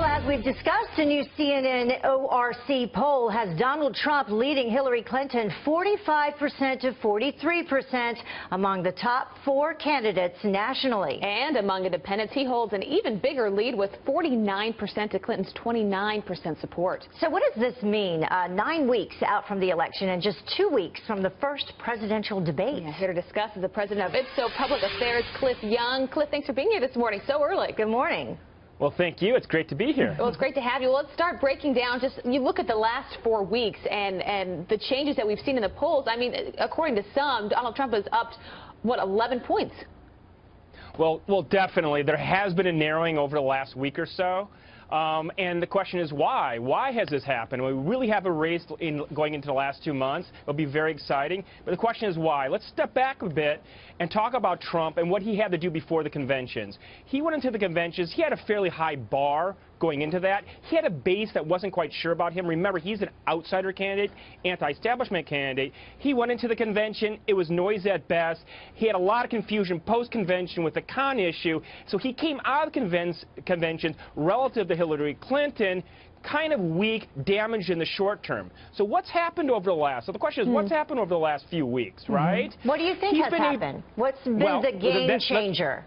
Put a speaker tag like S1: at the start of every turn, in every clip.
S1: Well, as we've discussed, a new CNN ORC poll has Donald Trump leading Hillary Clinton 45% to 43% among the top 4 candidates nationally.
S2: And among independents, he holds an even bigger lead with 49% to Clinton's 29% support.
S1: So what does this mean? 9 weeks out from the election and just 2 weeks from the first presidential debate.
S2: Yeah, here to discuss is the president of Ipsos Public Affairs, Cliff Young. Cliff, thanks for being here this morning so early.
S1: Good morning.
S3: Well, thank you. It's great to be here.
S2: Well, it's great to have you. Let's start breaking down. You look at the last 4 weeks and the changes that we've seen in the polls. I mean, according to some, Donald Trump has upped, what, 11 points?
S3: Well, definitely. There has been a narrowing over the last week or so. And the question is why? Why has this happened? We really have a race going into the last 2 months. It'll be very exciting. But the question is why? Let's step back a bit and talk about Trump and what he had to do before the conventions. He went into the conventions. He had a fairly high bar going into that. He had a base that wasn't quite sure about him. Remember, he's an outsider candidate, anti-establishment candidate. He went into the convention. It was noisy at best. He had a lot of confusion post-convention with the Khan issue. So he came out of the convention relative to Hillary Clinton kind of weak, damaged in the short term. So what's happened over the last, so the question is what's happened over the last few weeks, right?
S1: What do you think has happened? What's been the game changer?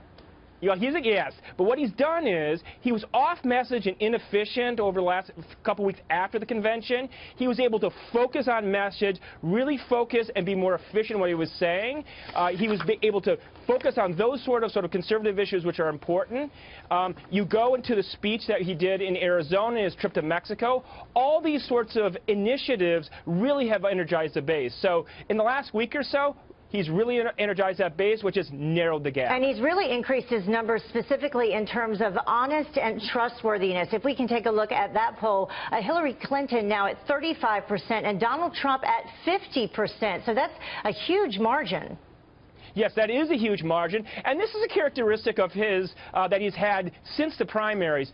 S3: Yes, but what he's done is he was off message and inefficient over the last couple weeks after the convention. He was able to focus on message, really focus and be more efficient in what he was saying. He was able to focus on those sort of conservative issues which are important. You go into the speech that he did in Arizona, his trip to Mexico. All these sorts of initiatives really have energized the base. So in the last week or so, he's really energized that base, which has narrowed the gap.
S1: And he's really increased his numbers specifically in terms of honest and trustworthiness. If we can take a look at that poll, Hillary Clinton now at 35% and Donald Trump at 50%. So that's a huge margin.
S3: Yes, that is a huge margin, and this is a characteristic of his that he's had since the primaries.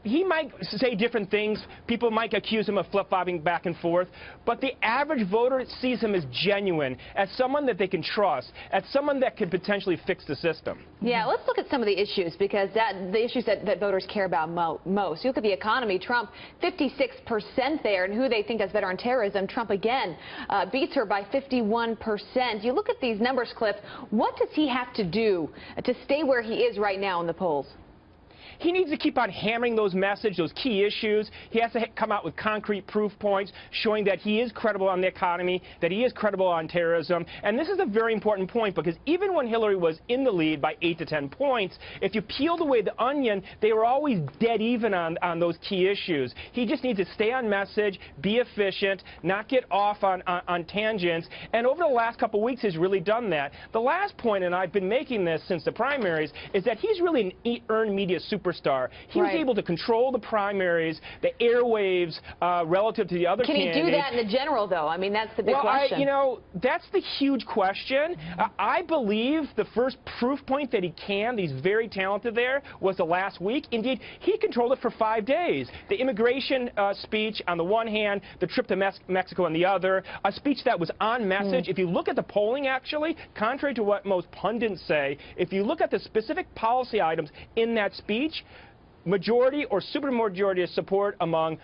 S3: He might say different things. People might accuse him of flip-flopping back and forth, but the average voter sees him as genuine, as someone that they can trust, as someone that could potentially fix the system.
S2: Yeah, let's look at some of the issues, because the issues that voters care about most. You look at the economy, Trump 56% there, and who they think does better on terrorism, Trump again beats her by 51%. You look at these numbers, Cliff. What does he have to do to stay where he is right now in the polls?
S3: He needs to keep on hammering those messages, those key issues. He has to come out with concrete proof points showing that he is credible on the economy, that he is credible on terrorism. And this is a very important point, because even when Hillary was in the lead by 8 to 10 points, if you peeled away the onion, they were always dead even on those key issues. He just needs to stay on message, be efficient, not get off on tangents. And over the last couple of weeks, he's really done that. The last point, and I've been making this since the primaries, is that he's really an earned media superstar. He was able to control the primaries, the airwaves, relative to the other candidates.
S2: Can he do that in the general, though? I mean, that's the big question.
S3: You know, that's the huge question. I believe the first proof point that he can, he's very talented there, was the last week. Indeed, he controlled it for 5 days. The immigration speech on the one hand, the trip to Mexico on the other, a speech that was on message. If you look at the polling, actually, contrary to what most pundits say, if you look at the specific policy items in that speech, majority or supermajority of support among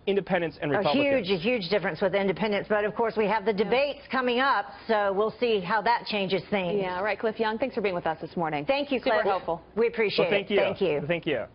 S3: independents and Republicans.
S1: A huge difference with independents. But, of course, we have the debates coming up, so we'll see how that changes things.
S2: Yeah, all right, Cliff Young, thanks for being with us this morning.
S1: Thank you, Cliff.
S2: Super helpful.
S1: We appreciate
S3: it.
S1: Thank you.
S3: Thank you.